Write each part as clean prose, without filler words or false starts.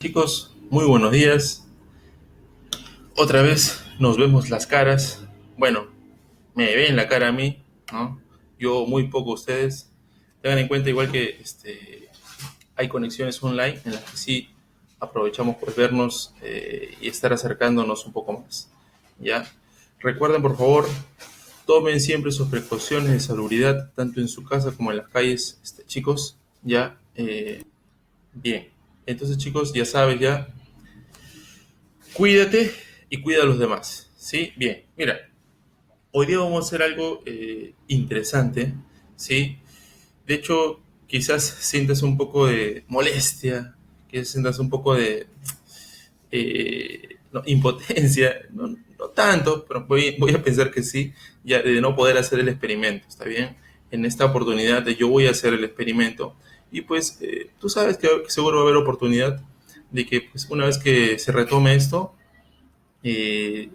Chicos, muy buenos días. Otra vez nos vemos las caras. Bueno, me ven la cara a mí, ¿no? Yo muy poco a ustedes. Tengan en cuenta igual que hay conexiones online en las que sí aprovechamos por vernos y estar acercándonos un poco más. ¿Ya? Recuerden, por favor, tomen siempre sus precauciones de salubridad, tanto en su casa como en las calles, chicos. ¿Ya? Bien. Entonces, chicos, ya sabes, ya cuídate y cuida a los demás. ¿Sí? Bien, mira, hoy día vamos a hacer algo interesante. ¿Sí? De hecho, quizás sientas un poco de molestia, quizás sientas un poco de no, impotencia, no tanto, pero voy a pensar que sí, ya de no poder hacer el experimento, ¿está bien? En esta oportunidad de yo voy a hacer el experimento y pues tú sabes que seguro va a haber oportunidad de que pues, una vez que se retome esto, eh,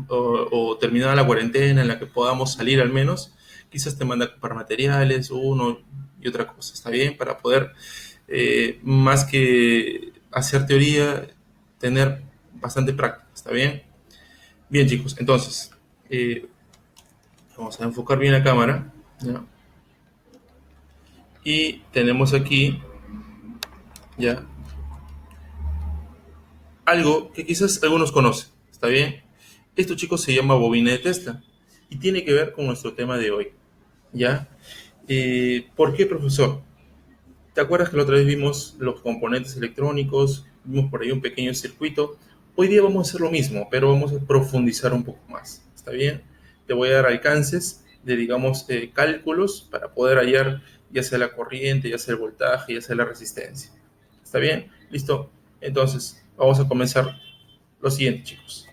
o terminada la cuarentena en la que podamos salir al menos, quizás te manda para materiales, uno y otra cosa, ¿está bien? Para poder, más que hacer teoría, tener bastante práctica, ¿está bien? Bien, chicos, entonces, eh, vamos a enfocar bien la cámara, ¿ya? Y tenemos aquí, ya, algo que quizás algunos conocen, ¿está bien? Esto, chicos, se llama bobina de Tesla y tiene que ver con nuestro tema de hoy, ¿ya? ¿Por qué, profesor? ¿Te acuerdas que la otra vez vimos los componentes electrónicos? Vimos por ahí un pequeño circuito. Hoy día vamos a hacer lo mismo, pero vamos a profundizar un poco más. ¿Está bien? Te voy a dar alcances de, digamos, cálculos para poder hallar ya sea la corriente, ya sea el voltaje, ya sea la resistencia. ¿Está bien? ¿Listo? Entonces, vamos a comenzar lo siguiente, chicos.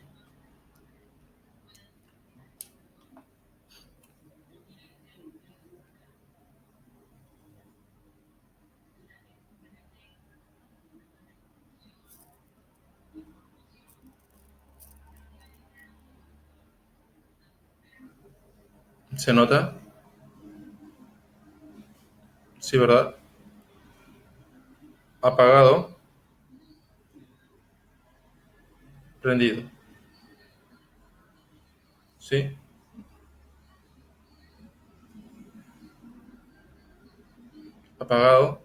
¿Se nota? Sí, ¿verdad? Apagado, prendido. ¿Sí? Apagado,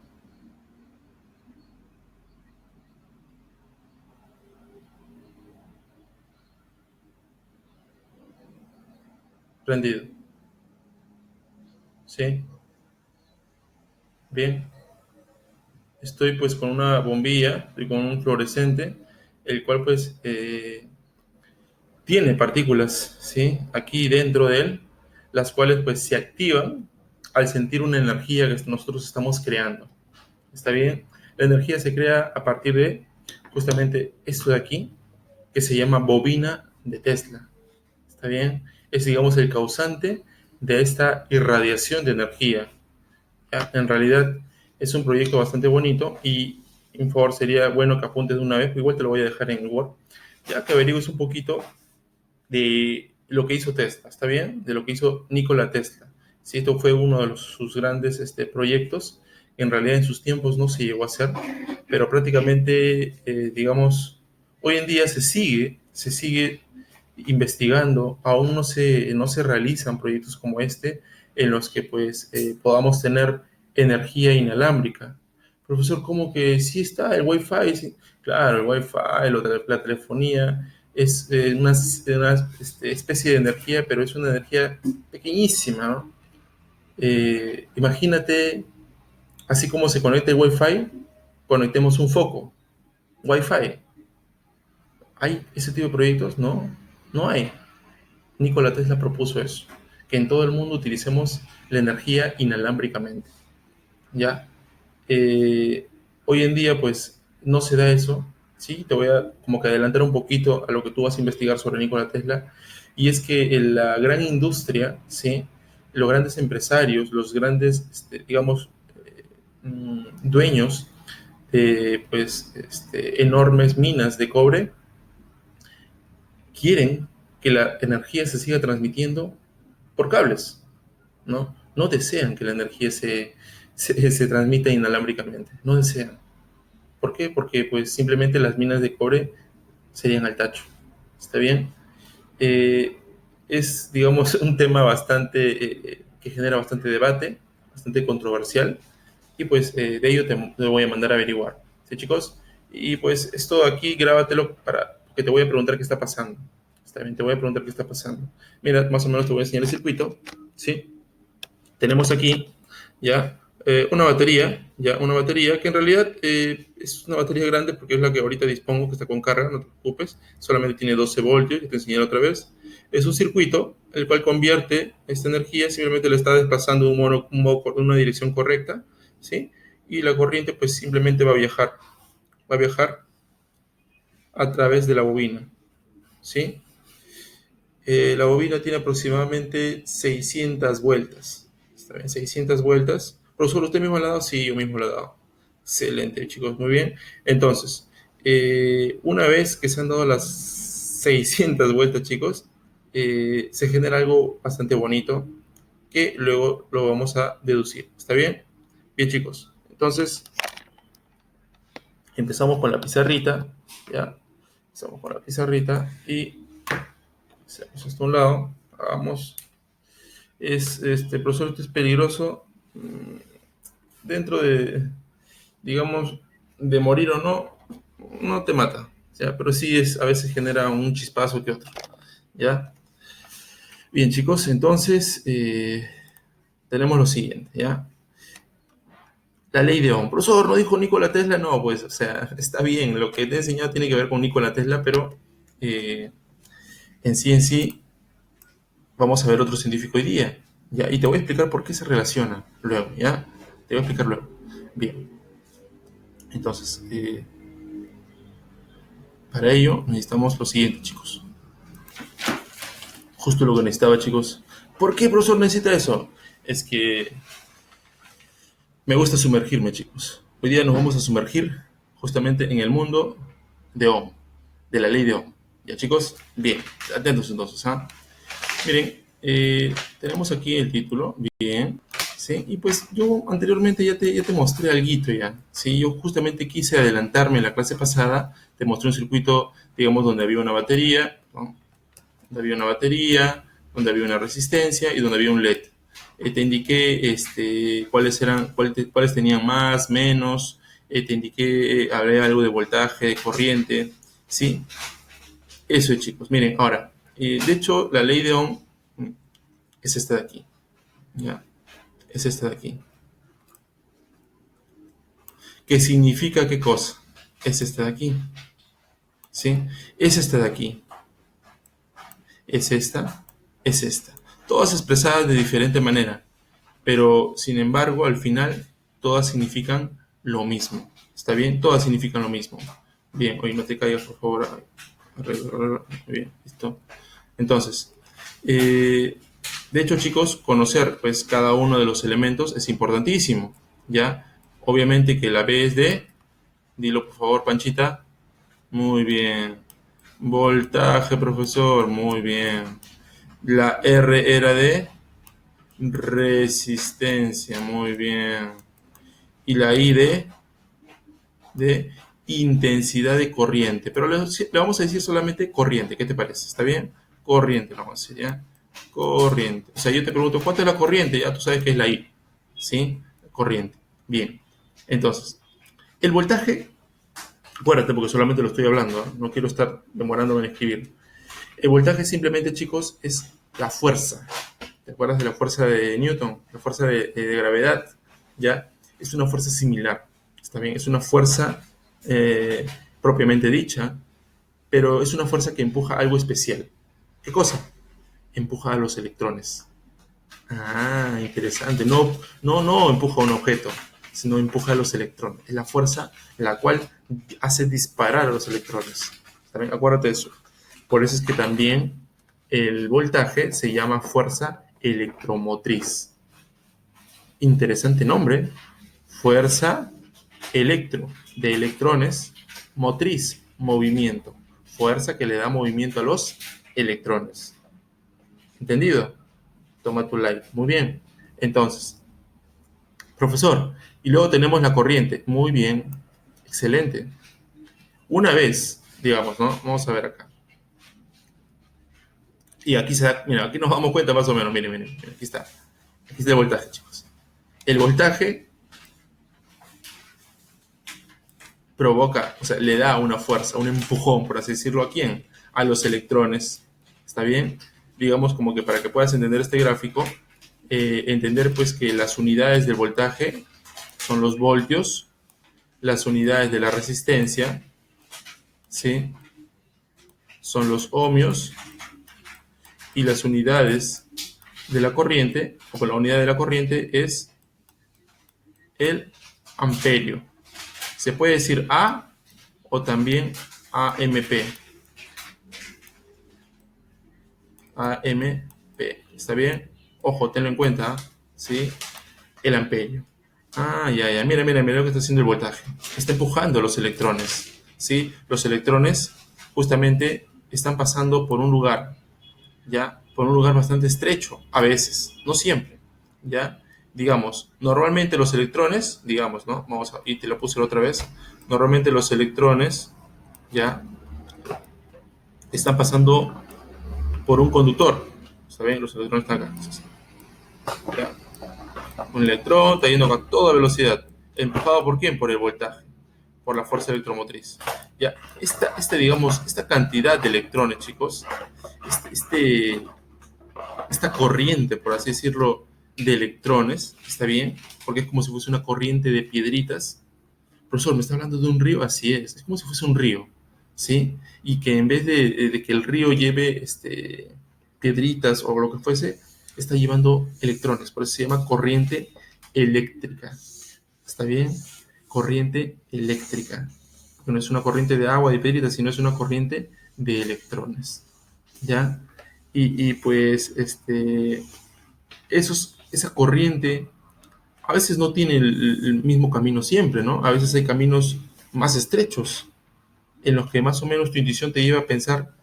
prendido. ¿Sí? Bien. Estoy pues con una bombilla y con un fluorescente, el cual pues tiene partículas, ¿sí? Aquí dentro de él, las cuales pues se activan al sentir una energía que nosotros estamos creando. ¿Está bien? La energía se crea a partir de justamente esto de aquí, que se llama bobina de Tesla. ¿Está bien? Es, digamos, el causante de esta irradiación de energía. ¿Ya? En realidad es un proyecto bastante bonito y, por favor, sería bueno que apuntes de una vez, igual te lo voy a dejar en el Word, ya que averigües un poquito de lo que hizo Tesla, ¿está bien? De lo que hizo Nikola Tesla. Sí, esto fue uno de sus grandes proyectos. En realidad en sus tiempos no se llegó a hacer, pero prácticamente, digamos, hoy en día se sigue investigando, aún no se realizan proyectos como este en los que pues podamos tener energía inalámbrica. Profesor, ¿cómo que sí está el Wi-Fi? Sí, claro, el Wi-Fi, la telefonía, es una especie de energía, pero es una energía pequeñísima, ¿no? Imagínate, así como se conecta el Wi-Fi, conectemos un foco. Wi-Fi. ¿Hay ese tipo de proyectos? No, no hay. Nikola Tesla propuso eso, que en todo el mundo utilicemos la energía inalámbricamente, ¿ya? Eh, Hoy en día, pues, no se da eso, ¿sí? Te voy a como que adelantar un poquito a lo que tú vas a investigar sobre Nikola Tesla, y es que en la gran industria, ¿sí? Los grandes empresarios, los grandes, digamos, dueños de, pues, enormes minas de cobre, quieren que la energía se siga transmitiendo por cables, ¿no? No desean que la energía se transmita inalámbricamente, no desean. ¿Por qué? Porque pues simplemente las minas de cobre serían al tacho. ¿Está bien? Eh, es, digamos, un tema que genera bastante debate, bastante controversial, y pues de ello te voy a mandar a averiguar. ¿Sí, chicos? Y pues esto aquí, grábatelo porque te voy a preguntar qué está pasando. Está bien, te voy a preguntar qué está pasando. Mira, más o menos te voy a enseñar el circuito, ¿sí? Tenemos aquí ya una batería que en realidad es una batería grande porque es la que ahorita dispongo, que está con carga, no te preocupes, solamente tiene 12 voltios, ya te enseñé otra vez. Es un circuito el cual convierte esta energía, simplemente le está desplazando una dirección correcta, ¿sí? Y la corriente pues simplemente va a viajar a través de la bobina, ¿sí? La bobina tiene aproximadamente 600 vueltas. ¿Está bien? 600 vueltas. ¿Profesor, usted mismo la ha dado? Sí, yo mismo la he dado. Excelente, chicos, muy bien. Entonces, una vez que se han dado las 600 vueltas, chicos, se genera algo bastante bonito que luego lo vamos a deducir. ¿Está bien? Bien, chicos. Entonces, empezamos con la pizarrita. ¿Ya? Empezamos con la pizarrita y hacemos esto a un lado. Hagamos profesor, esto es peligroso dentro de, digamos, de morir o no, no te mata, ¿ya? Pero sí a veces genera un chispazo que otro, ¿ya? Bien, chicos, entonces tenemos lo siguiente, ¿ya? La ley de Ohm. Profesor, ¿no dijo Nikola Tesla? No, pues, o sea, está bien, lo que te he enseñado tiene que ver con Nikola Tesla, pero eh, en sí vamos a ver otro científico hoy día, ¿ya? Y te voy a explicar por qué se relaciona luego, ¿ya? Te voy a explicar luego. Bien, entonces, para ello necesitamos lo siguiente, chicos. Justo lo que necesitaba, chicos. ¿Por qué, profesor, necesita eso? Es que me gusta sumergirme, chicos. Hoy día nos vamos a sumergir justamente en el mundo de Ohm, de la ley de Ohm. ¿Ya, chicos? Bien, atentos entonces, ¿ah? Miren, tenemos aquí el título, bien, ¿sí? Y pues yo anteriormente ya te mostré alguito ya, ¿sí? Yo justamente quise adelantarme en la clase pasada, te mostré un circuito, digamos, donde había una batería, ¿no? Donde había una batería, donde había una resistencia y donde había un LED. Te indiqué cuáles tenían más, menos, te indiqué, habría algo de voltaje, de corriente, ¿sí? Eso, chicos. Miren, ahora, de hecho, la ley de Ohm es esta de aquí, ¿ya? Es esta de aquí. ¿Qué significa qué cosa? Es esta de aquí, ¿sí? Es esta de aquí. Es esta, es esta. Todas expresadas de diferente manera, pero sin embargo, al final, todas significan lo mismo. ¿Está bien? Todas significan lo mismo. Bien, hoy no te caigas, por favor. Muy bien, listo. Entonces, de hecho, chicos, conocer pues cada uno de los elementos es importantísimo, ¿ya? Obviamente que la B es de, dilo por favor, Panchita. Muy bien. Voltaje, profesor, muy bien. La R era de resistencia, muy bien. Y la I de intensidad de corriente. Pero le vamos a decir solamente corriente, ¿qué te parece? ¿Está bien? Corriente, lo vamos a decir, ¿ya? Corriente. O sea, yo te pregunto, ¿cuánto es la corriente? Ya tú sabes que es la I, ¿sí? Corriente. Bien. Entonces, el voltaje, acuérdate porque solamente lo estoy hablando, ¿eh? No quiero estar demorándome en escribir. El voltaje simplemente, chicos, es la fuerza. ¿Te acuerdas de la fuerza de Newton? La fuerza de gravedad, ¿ya? Es una fuerza similar, ¿está bien? Es una fuerza propiamente dicha, pero es una fuerza que empuja algo especial. ¿Qué cosa? Empuja a los electrones. Ah, interesante. No empuja a un objeto, sino empuja a los electrones. Es la fuerza la cual hace disparar a los electrones. ¿Está bien? Acuérdate de eso. Por eso es que también el voltaje se llama fuerza electromotriz. Interesante nombre. Fuerza electro, de electrones, motriz, movimiento. Fuerza que le da movimiento a los electrones. ¿Entendido? Toma tu like. Muy bien. Entonces, profesor, y luego tenemos la corriente. Muy bien. Excelente. Una vez, digamos, ¿no? Vamos a ver acá. Y aquí se da, mira, aquí nos damos cuenta más o menos, miren, miren, miren, aquí está. Aquí está el voltaje, chicos. El voltaje provoca, o sea, le da una fuerza, un empujón, por así decirlo, ¿a quién? A los electrones. ¿Está bien? Digamos como que para que puedas entender este gráfico, entender pues que las unidades del voltaje son los voltios, las unidades de la resistencia, ¿sí? Son los ohmios, y las unidades de la corriente, o la unidad de la corriente es el amperio. Se puede decir A o también AMP. AMP. ¿Está bien? Ojo, tenlo en cuenta, ¿sí? El amperio. Ya. Mira, mira, mira lo que está haciendo el voltaje. Está empujando los electrones, ¿sí? Los electrones justamente están pasando por un lugar, ¿ya? Por un lugar bastante estrecho, a veces, no siempre, ¿ya? Digamos, normalmente los electrones, digamos, ¿no? Y te lo puse la otra vez. Normalmente los electrones, ¿ya? Están pasando por un conductor. ¿Está bien? Los electrones están acá. ¿Ya? Un electrón está yendo a toda velocidad. ¿Empujado por quién? Por el voltaje, por la fuerza electromotriz. Ya, digamos, esta cantidad de electrones, chicos, esta corriente, por así decirlo, de electrones, ¿está bien? Porque es como si fuese una corriente de piedritas. Profesor, ¿me está hablando de un río? Así es como si fuese un río, ¿sí? Y que en vez de que el río lleve piedritas o lo que fuese, está llevando electrones, por eso se llama corriente eléctrica. ¿Está bien? Corriente eléctrica. Porque no es una corriente de agua, de piedritas, sino es una corriente de electrones. ¿Ya? Y pues, esa corriente a veces no tiene el mismo camino siempre, ¿no? A veces hay caminos más estrechos, en los que más o menos tu intuición te lleva a pensar,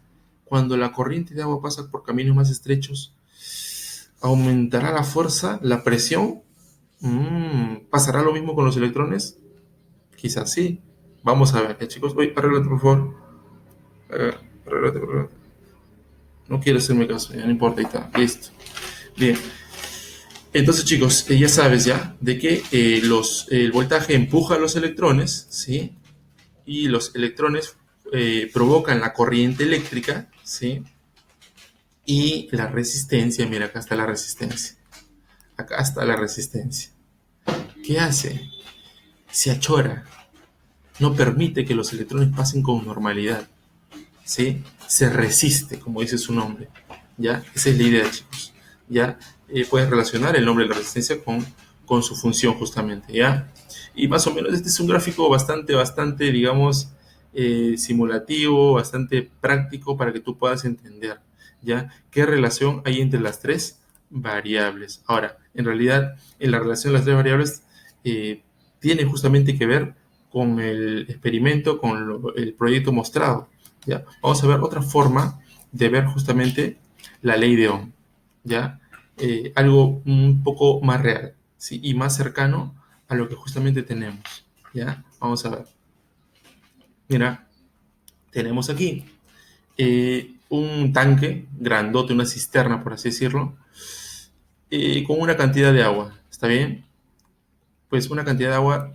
cuando la corriente de agua pasa por caminos más estrechos, ¿aumentará la fuerza, la presión? ¿Pasará lo mismo con los electrones? Quizás sí. Vamos a ver, chicos. Oye, arréglate, por favor. Arréglate, arréglate. No quiere hacerme caso, ya no importa, ahí está. Listo. Bien. Entonces, chicos, ya sabes ya de que el voltaje empuja a los electrones, ¿sí? Y los electrones provocan la corriente eléctrica, ¿sí? Y la resistencia, mira, acá está la resistencia. Acá está la resistencia. ¿Qué hace? Se achora. No permite que los electrones pasen con normalidad, ¿sí? Se resiste, como dice su nombre, ¿ya? Esa es la idea, chicos, ¿ya? Puedes relacionar el nombre de la resistencia con su función, justamente, ¿ya? Y más o menos este es un gráfico bastante, digamos, simulativo, bastante práctico para que tú puedas entender, ¿ya? ¿Qué relación hay entre las tres variables? Ahora, en realidad, en la relación de las tres variables tiene justamente que ver con el experimento, con el proyecto mostrado, ¿ya? Vamos a ver otra forma de ver justamente la ley de Ohm, ¿ya? Algo un poco más real, ¿sí? Y más cercano a lo que justamente tenemos, ¿ya? Vamos a ver. Mira, tenemos aquí un tanque grandote, una cisterna, por así decirlo, con una cantidad de agua, ¿está bien? Pues una cantidad de agua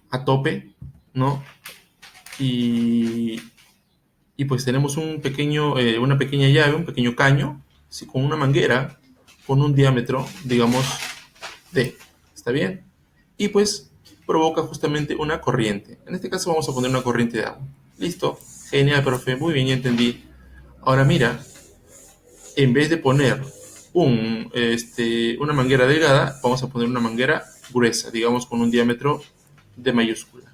a tope, ¿no? Y, y pues tenemos una pequeña llave, un pequeño caño, ¿sí? Con una manguera, con un diámetro, digamos, D. ¿Está bien? Y pues provoca justamente una corriente. En este caso vamos a poner una corriente de agua. Listo. Genial, profe. Muy bien, ya entendí. Ahora mira, en vez de poner una manguera delgada, vamos a poner una manguera gruesa, digamos con un diámetro de mayúscula.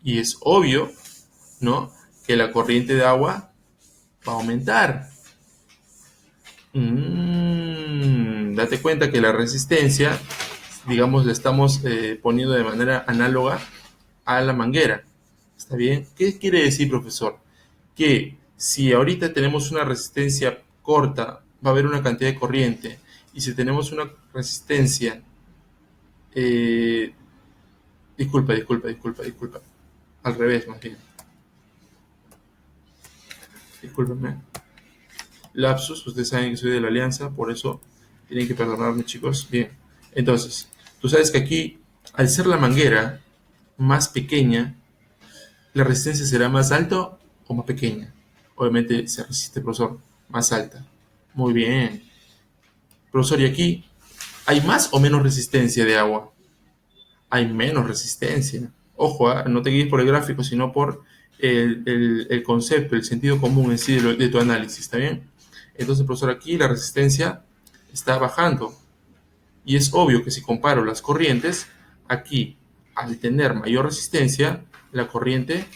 Y es obvio, ¿no?, que la corriente de agua va a aumentar. Date cuenta que la resistencia, digamos, la estamos poniendo de manera análoga a la manguera. ¿Está bien? ¿Qué quiere decir, profesor? Que si ahorita tenemos una resistencia corta, va a haber una cantidad de corriente. Y si tenemos una resistencia Disculpa. Al revés, más bien. Discúlpenme. Lapsus, ustedes saben que soy de la Alianza, por eso tienen que perdonarme, chicos. Bien, entonces, tú sabes que aquí, al ser la manguera más pequeña, la resistencia será más alta o más pequeña. Obviamente se resiste, profesor, más alta. Muy bien. Profesor, ¿y aquí hay más o menos resistencia de agua? Hay menos resistencia. Ojo, no te guíes por el gráfico, sino por el concepto, el sentido común en sí de tu análisis, ¿está bien? Entonces, profesor, aquí la resistencia está bajando. Y es obvio que si comparo las corrientes, aquí, al tener mayor resistencia, la corriente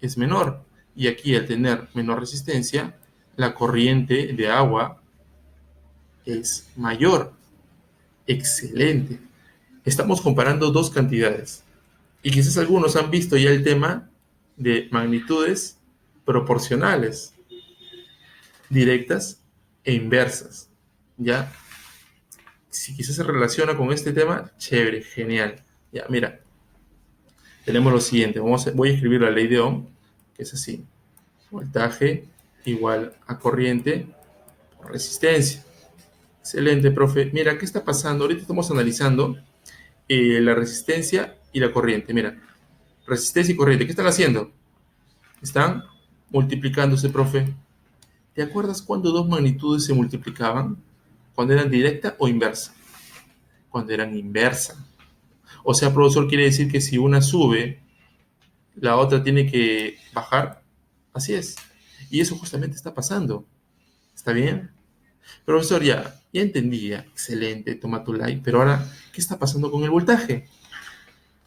es menor. Y aquí, al tener menor resistencia, la corriente de agua es mayor. Excelente. Estamos comparando dos cantidades. Y quizás algunos han visto ya el tema de magnitudes proporcionales, directas e inversas. ¿Ya? Si quizás se relaciona con este tema, chévere, genial. Ya, mira, tenemos lo siguiente. Voy a escribir la ley de Ohm, que es así. Voltaje igual a corriente por resistencia. Excelente, profe. Mira, ¿qué está pasando? Ahorita estamos analizando la resistencia y la corriente. Mira, resistencia y corriente. ¿Qué están haciendo? Están multiplicándose, profe. ¿Te acuerdas cuando dos magnitudes se multiplicaban? ¿Cuando eran directa o inversa? Cuando eran inversa. O sea, profesor, quiere decir que si una sube, la otra tiene que bajar. Así es. Y eso justamente está pasando. ¿Está bien? Profesor, ya entendí, ya. Excelente, toma tu like. Pero ahora, ¿qué está pasando con el voltaje?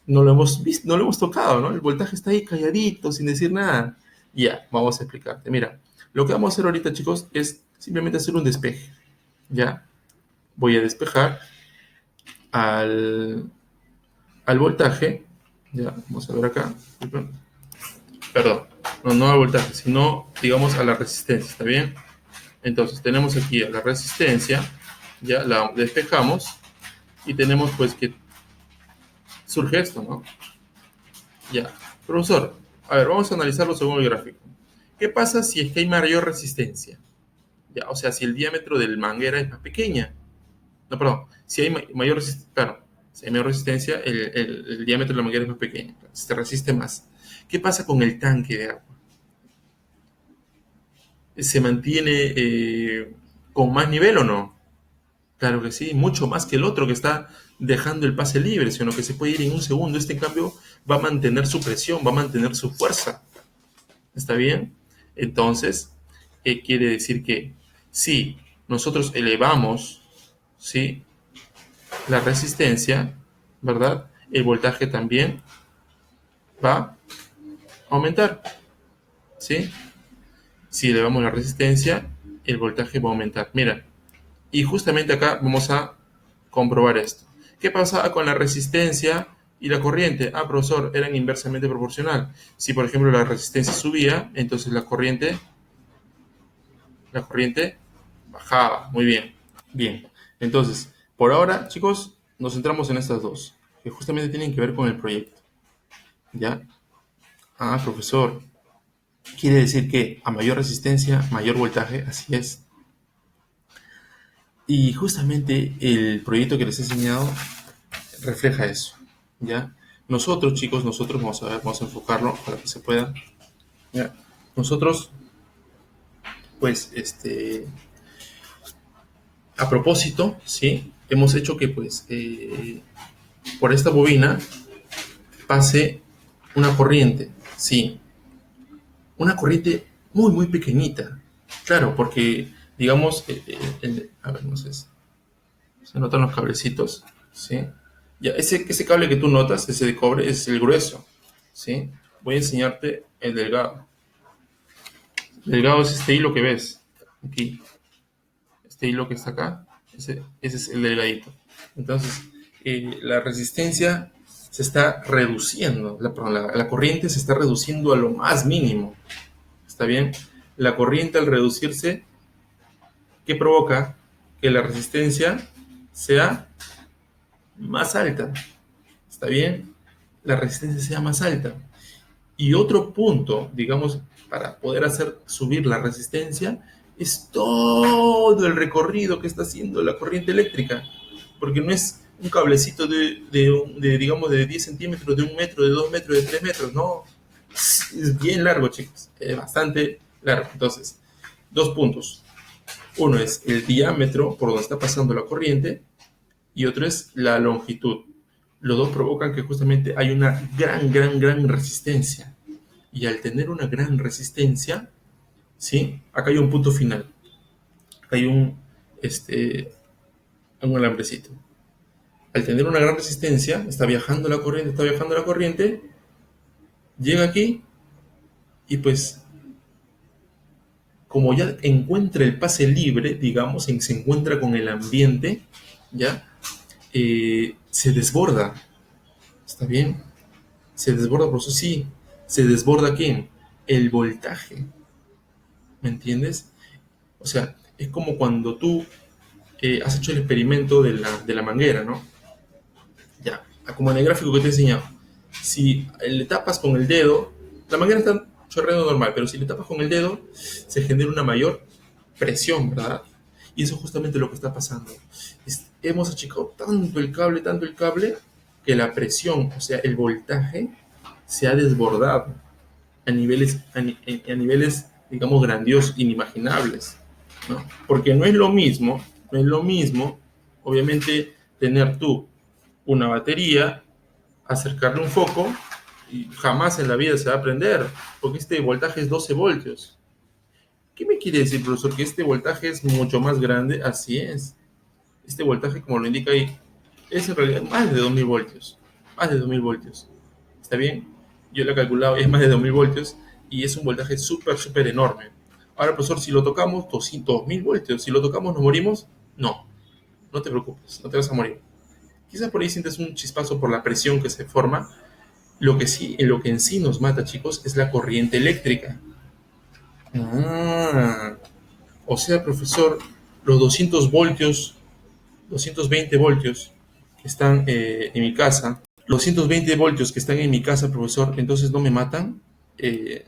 No lo hemos visto, no lo hemos tocado, ¿no? El voltaje está ahí calladito, sin decir nada. Ya, vamos a explicarte. Mira, lo que vamos a hacer ahorita, chicos, es simplemente hacer un despeje. ¿Ya? Voy a despejar al, al voltaje. Ya, vamos a ver acá. Perdón, no al voltaje, sino, digamos, a la resistencia, ¿está bien? Entonces, tenemos aquí a la resistencia, ya la despejamos y tenemos pues que surge esto, ¿no? Ya. Profesor, a ver, vamos a analizarlo según el gráfico. ¿Qué pasa si es que hay mayor resistencia? Ya, o sea, si el diámetro del manguera es más pequeña. No, perdón, si hay mayor resistencia, claro, si hay mayor resistencia, el diámetro de la manguera es más pequeño, se resiste más. ¿Qué pasa con el tanque de agua? ¿Se mantiene con más nivel o no? Claro que sí, mucho más que el otro que está dejando el pase libre, sino que se puede ir en un segundo. Este, en cambio, va a mantener su presión, va a mantener su fuerza. ¿Está bien? Entonces, quiere decir que si nosotros elevamos, ¿sí?, la resistencia, ¿verdad? El voltaje también va a aumentar, ¿sí? Si elevamos la resistencia, el voltaje va a aumentar. Mira, y justamente acá vamos a comprobar esto. ¿Qué pasa con la resistencia y la corriente? Ah, profesor, eran inversamente proporcional. Si, por ejemplo, la resistencia subía, entonces la corriente bajaba. Muy bien. Bien. Entonces, por ahora, chicos, nos centramos en estas dos, que justamente tienen que ver con el proyecto. ¿Ya? Ah, profesor, quiere decir que a mayor resistencia, mayor voltaje, así es. Y justamente el proyecto que les he enseñado refleja eso, ¿ya? Nosotros, chicos, vamos a ver, vamos a enfocarlo para que se pueda, ¿ya? Nosotros, pues, a propósito, ¿sí? Hemos hecho que, pues, por esta bobina pase una corriente, ¿sí? Una corriente muy, muy pequeñita, claro, porque, digamos, a ver, no sé, se notan los cablecitos, ¿sí? Ya, ese cable que tú notas, ese de cobre, es el grueso, ¿sí? Voy a enseñarte el delgado. El delgado es este hilo que ves aquí. Este hilo que está acá, ese es el delgadito. Entonces, la resistencia se está reduciendo, la corriente se está reduciendo a lo más mínimo. ¿Está bien? La corriente al reducirse, ¿qué provoca? Que la resistencia sea más alta. ¿Está bien? la resistencia sea más alta. Y otro punto, digamos, para poder hacer subir la resistencia, es todo el recorrido que está haciendo la corriente eléctrica. Porque no es un cablecito digamos, de 10 centímetros, de 1 metro, de 2 metros, de 3 metros, no. Es bien largo, chicos. Es bastante largo. Entonces, dos puntos. Uno es el diámetro por donde está pasando la corriente y otro es la longitud. Los dos provocan que justamente hay una gran resistencia. Y al tener una gran resistencia, ¿sí? Acá hay un punto final. Acá hay un alambrecito. Al tener una gran resistencia, está viajando la corriente, llega aquí y pues como ya encuentra el pase libre, digamos, se encuentra con el ambiente, ¿ya? Se desborda, ¿está bien? Se desborda, por eso sí, se desborda ¿quién? El voltaje, ¿me entiendes? O sea, es como cuando tú has hecho el experimento de la manguera, ¿no? Ya, como en el gráfico que te he enseñado. Si le tapas con el dedo, la manguera está chorreando normal, pero si le tapas con el dedo, se genera una mayor presión, ¿verdad? Y eso es justamente lo que está pasando. Hemos achicado tanto el cable, que la presión, o sea, el voltaje, se ha desbordado a niveles, digamos, grandiosos, inimaginables, ¿no? Porque no es lo mismo, obviamente, tener tú una batería, acercarle un foco y jamás en la vida se va a prender, porque este voltaje es 12 voltios. ¿Qué me quiere decir, profesor? Que este voltaje es mucho más grande. Así es. Este voltaje, como lo indica ahí, es en realidad más de 2000 voltios. Más de 2000 voltios. ¿Está bien? Yo lo he calculado, es más de 2000 voltios y es un voltaje súper enorme. Ahora, profesor, si lo tocamos, 200.000 voltios. Si lo tocamos, ¿nos morimos? No. No te preocupes, no te vas a morir. Quizás por ahí sientes un chispazo por la presión que se forma. Lo que en sí nos mata, chicos, es la corriente eléctrica. Ah, o sea, profesor, los 200 voltios, 220 voltios que están en mi casa, los 220 voltios que están en mi casa, profesor, entonces no me matan. Eh,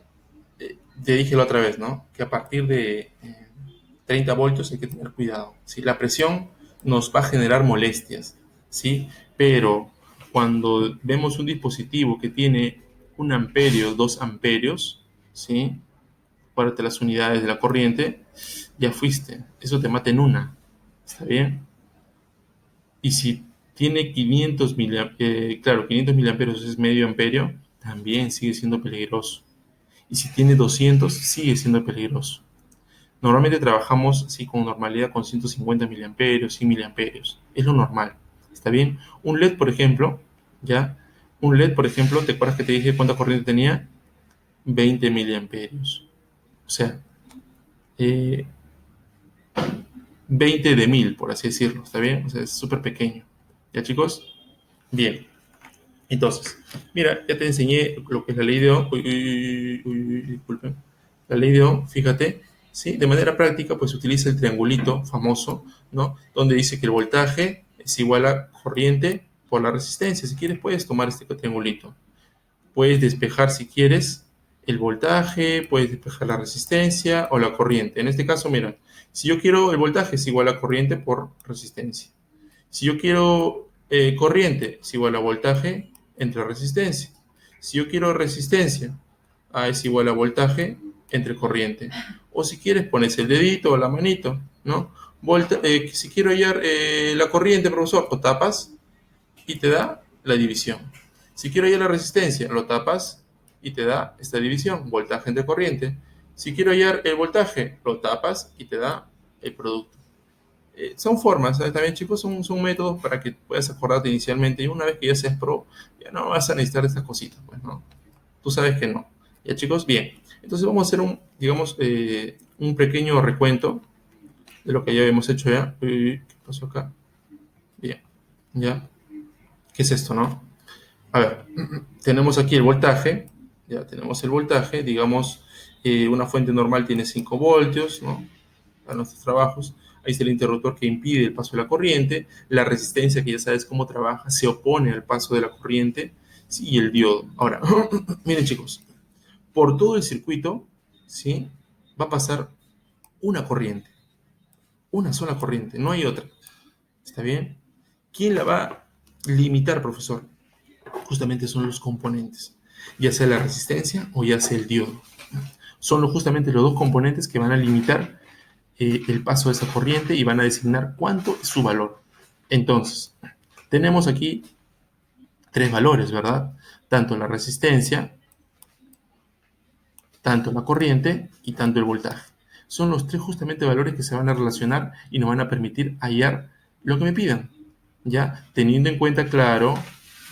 Te dije la otra vez, ¿no? Que a partir de 30 voltios hay que tener cuidado. ¿Sí? La presión nos va a generar molestias, ¿sí? Pero cuando vemos un dispositivo que tiene 1 amperio, 2 amperios, ¿sí? Acuérdate las unidades de la corriente, ya fuiste. Eso te mata en una. ¿Está bien? Y si tiene 500 miliamperios, claro, 500 miliamperios es medio amperio, también sigue siendo peligroso. Y si tiene 200, sigue siendo peligroso. Normalmente trabajamos sí, con normalidad con 150 miliamperios, 100 miliamperios. Es lo normal. ¿Está bien? Un LED, por ejemplo, ¿ya? Un LED, por ejemplo, ¿te acuerdas que te dije cuánta corriente tenía? 20 miliamperios. O sea, eh, 20 de 1000, por así decirlo. ¿Está bien? O sea, es súper pequeño. ¿Ya, chicos? Bien. Entonces, mira, ya te enseñé lo que es la ley de Ohm. Disculpen. La ley de Ohm, fíjate, ¿sí? De manera práctica, pues se utiliza el triangulito famoso, ¿no? Donde dice que el voltaje es igual a corriente por la resistencia. Si quieres, puedes tomar este triangulito. Puedes despejar, si quieres, el voltaje, puedes despejar la resistencia o la corriente. En este caso, mira, si yo quiero el voltaje es igual a corriente por resistencia. Si yo quiero corriente es igual a voltaje entre resistencia. Si yo quiero resistencia, A es igual a voltaje entre corriente. O si quieres, pones el dedito o la manito, ¿no? Si quiero hallar la corriente, profesor, lo tapas y te da la división. Si quiero hallar la resistencia, lo tapas y te da esta división, voltaje entre corriente. Si quiero hallar el voltaje, lo tapas y te da el producto. Son formas, ¿sabes? También, chicos, son métodos para que puedas acordarte inicialmente y una vez que ya seas pro, ya no vas a necesitar estas cositas, pues, ¿no? Tú sabes que no. ¿Ya, chicos? Bien. Entonces vamos a hacer digamos, un pequeño recuento de lo que ya habíamos hecho ya. ¿Qué pasó acá? Bien. ¿Ya? ¿Qué es esto, no? A ver, tenemos aquí el voltaje, ya tenemos el voltaje, digamos, una fuente normal tiene 5 voltios, ¿no? Para nuestros trabajos. Ahí está el interruptor que impide el paso de la corriente, la resistencia que ya sabes cómo trabaja, se opone al paso de la corriente, ¿sí? Y el diodo. Ahora, miren chicos, por todo el circuito, ¿sí? Va a pasar una corriente, una sola corriente, no hay otra. ¿Está bien? ¿Quién la va a limitar, profesor? Justamente son los componentes, ya sea la resistencia o ya sea el diodo. Son justamente los dos componentes que van a limitar el paso de esa corriente y van a designar cuánto es su valor. Entonces, tenemos aquí tres valores, ¿verdad? Tanto la resistencia, tanto la corriente y tanto el voltaje. Son los tres justamente valores que se van a relacionar y nos van a permitir hallar lo que me pidan, ¿ya? Teniendo en cuenta, claro,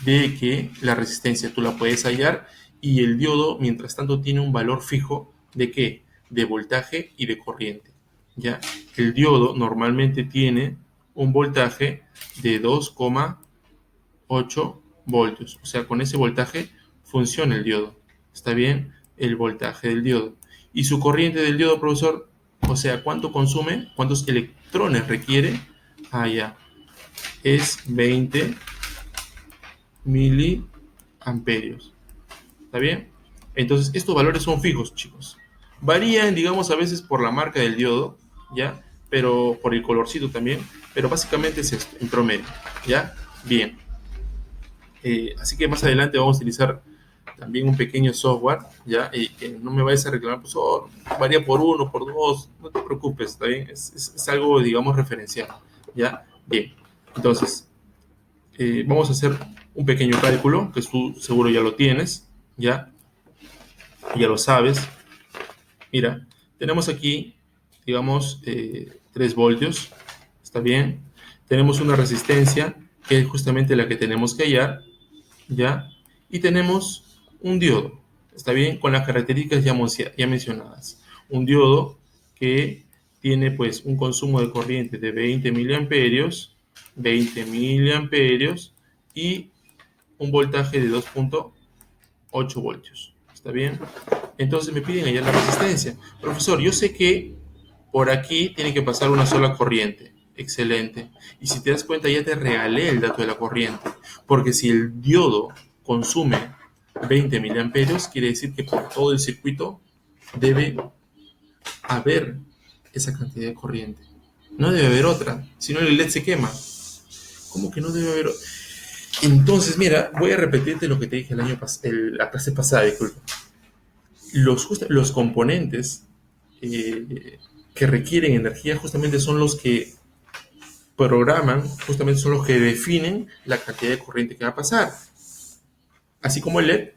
de que la resistencia tú la puedes hallar y el diodo, mientras tanto, tiene un valor fijo ¿de qué? De voltaje y de corriente, ¿ya? El diodo normalmente tiene un voltaje de 2,8 voltios, o sea, con ese voltaje funciona el diodo, ¿está bien? El voltaje del diodo. Y su corriente del diodo, profesor, o sea, ¿cuánto consume? ¿Cuántos electrones requiere? Ah, ya, es 20 miliamperios. ¿Está bien? Entonces, estos valores son fijos, chicos. Varían, digamos, a veces por la marca del diodo, ¿ya? Pero por el colorcito también. Pero básicamente es esto, en promedio, ¿ya? Bien. Así que más adelante vamos a utilizar también un pequeño software, ¿ya? Y que no me vayas a reclamar, pues, oh, varía por uno, por dos, no te preocupes, ¿está bien? Es algo, digamos, referencial, ¿ya? Bien. Entonces, vamos a hacer un pequeño cálculo, que tú seguro ya lo tienes, ¿ya? Ya lo sabes. Mira, tenemos aquí, digamos, 3 voltios, ¿está bien? Tenemos una resistencia, que es justamente la que tenemos que hallar, ¿ya? Y tenemos un diodo, ¿está bien? Con las características ya mencionadas. Un diodo que tiene, pues, un consumo de corriente de 20 miliamperios y un voltaje de 2,8 voltios. ¿Está bien? Entonces me piden hallar la resistencia. Profesor, yo sé que por aquí tiene que pasar una sola corriente. Excelente. Y si te das cuenta, ya te regalé el dato de la corriente. Porque si el diodo consume 20 miliamperios, quiere decir que por todo el circuito debe haber esa cantidad de corriente. No debe haber otra, si no el LED se quema. ¿Cómo que no debe haber otra? Entonces, mira, voy a repetirte lo que te dije la clase pasada, disculpa. Los componentes que requieren energía justamente son los que programan, justamente son los que definen la cantidad de corriente que va a pasar. Así como el LED,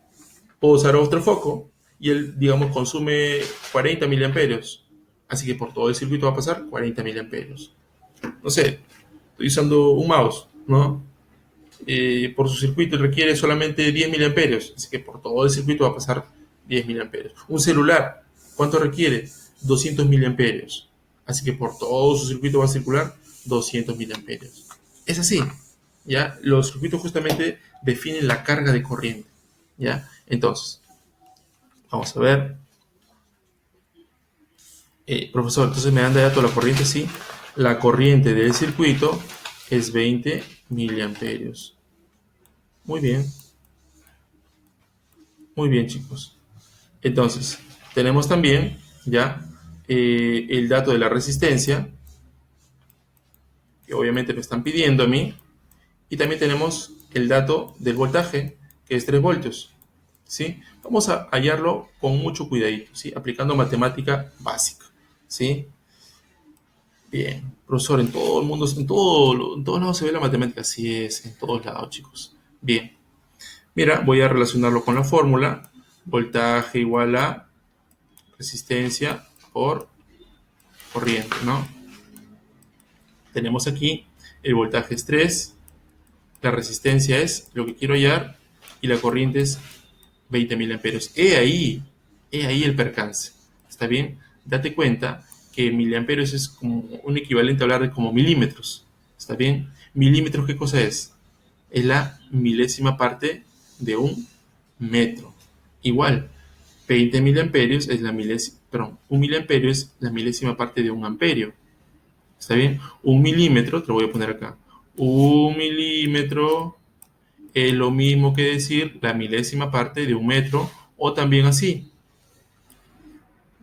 puedo usar otro foco y él, digamos, consume 40 miliamperios. Así que por todo el circuito va a pasar 40 miliamperios. No sé, estoy usando un mouse, ¿no? Por su circuito requiere solamente 10 miliamperios, así que por todo el circuito va a pasar 10 miliamperios. Un celular, ¿cuánto requiere? 200 miliamperios, así que por todo su circuito va a circular 200 miliamperios. Es así, ¿ya? Los circuitos justamente definen la carga de corriente, ¿ya? Entonces, vamos a ver. Profesor, entonces me anda dato la corriente, sí. La corriente del circuito es 20 miliamperios. Muy bien chicos. Entonces, tenemos también ya el dato de la resistencia, que obviamente me están pidiendo a mí, y también tenemos el dato del voltaje, que es 3 voltios. ¿Sí? Vamos a hallarlo con mucho cuidadito, ¿sí? Aplicando matemática básica. ¿Sí? Bien, profesor, en todo el mundo, en todos lados se ve la matemática, así es, en todos lados, chicos. Bien, mira, voy a relacionarlo con la fórmula, voltaje igual a resistencia por corriente, ¿no? Tenemos aquí el voltaje es 3, la resistencia es lo que quiero hallar y la corriente es 20 miliamperios. He ahí el percance. ¿Está bien? Date cuenta que miliamperios es como un equivalente a hablar de como milímetros. ¿Está bien? Milímetros, ¿qué cosa es? Es la milésima parte de un metro. Igual, 20 miliamperios es la milésima, perdón, un miliamperio es la milésima parte de un amperio. ¿Está bien? Un milímetro, te lo voy a poner acá. Un milímetro Es lo mismo que decir la milésima parte de un metro, o también así,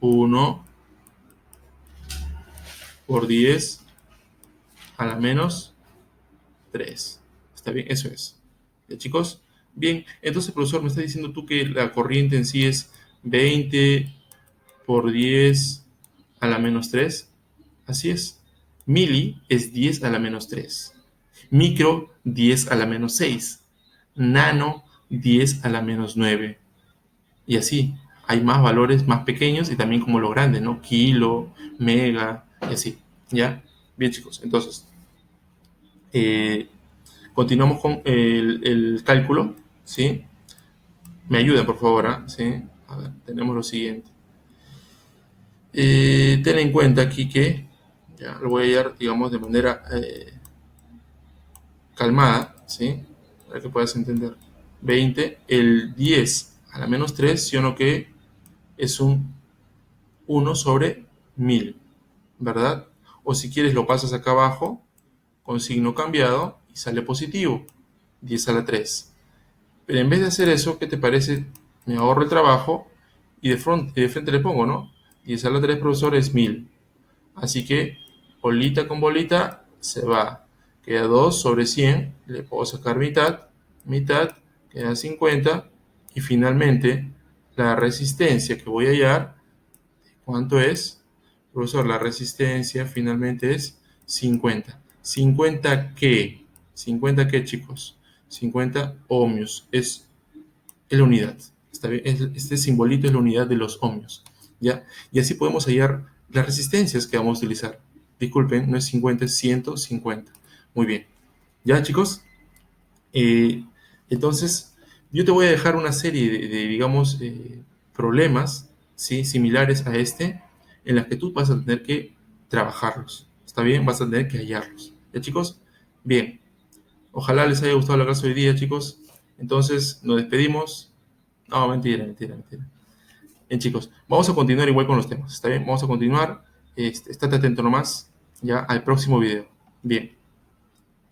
1/10⁻³ ¿Está bien? Eso es. ¿Ya, chicos? Bien, entonces, profesor, me está diciendo tú que la corriente en sí es 20/10⁻³ Así es. Mili es 10⁻³. Micro, 10⁻6. Nano, 10⁻9. Y así. Hay más valores más pequeños y también como lo grande, ¿no? Kilo, mega, y así. ¿Ya? Bien, chicos. Entonces, eh, continuamos con el cálculo, ¿sí? Me ayudan, por favor, ¿ah? ¿Sí? A ver, tenemos lo siguiente. Ten en cuenta aquí que, ya lo voy a llevar, digamos, de manera calmada, ¿sí? Para que puedas entender. 20, el 10⁻³ ¿sí o no que es un 1/1000, ¿verdad? O si quieres lo pasas acá abajo con signo cambiado y sale positivo, 10⁻³. Pero en vez de hacer eso, ¿qué te parece? Me ahorro el trabajo y de frente le pongo, ¿no? 10⁻³ profesor, es 1000. Así que bolita con bolita se va. Queda 2/100, le puedo sacar mitad, mitad, queda 50. Y finalmente, la resistencia que voy a hallar, ¿cuánto es? Profesor, la resistencia finalmente es 50. ¿50 qué? ¿50 qué, chicos? 50 ohmios. Es la unidad. ¿Está bien? Este simbolito es la unidad de los ohmios. ¿Ya? Y así podemos hallar las resistencias que vamos a utilizar. Disculpen, no es 50, es 150. Muy bien. ¿Ya, chicos? Eh, entonces, yo te voy a dejar una serie digamos, problemas, ¿sí? Similares a este, en las que tú vas a tener que trabajarlos. ¿Está bien? Vas a tener que hallarlos. ¿Ya, chicos? Bien. Ojalá les haya gustado la clase de hoy día, chicos. Entonces, nos despedimos. No, mentira, mentira, mentira. Bien, chicos, vamos a continuar igual con los temas. ¿Está bien? Vamos a continuar. Estate atento nomás ya al próximo video. Bien.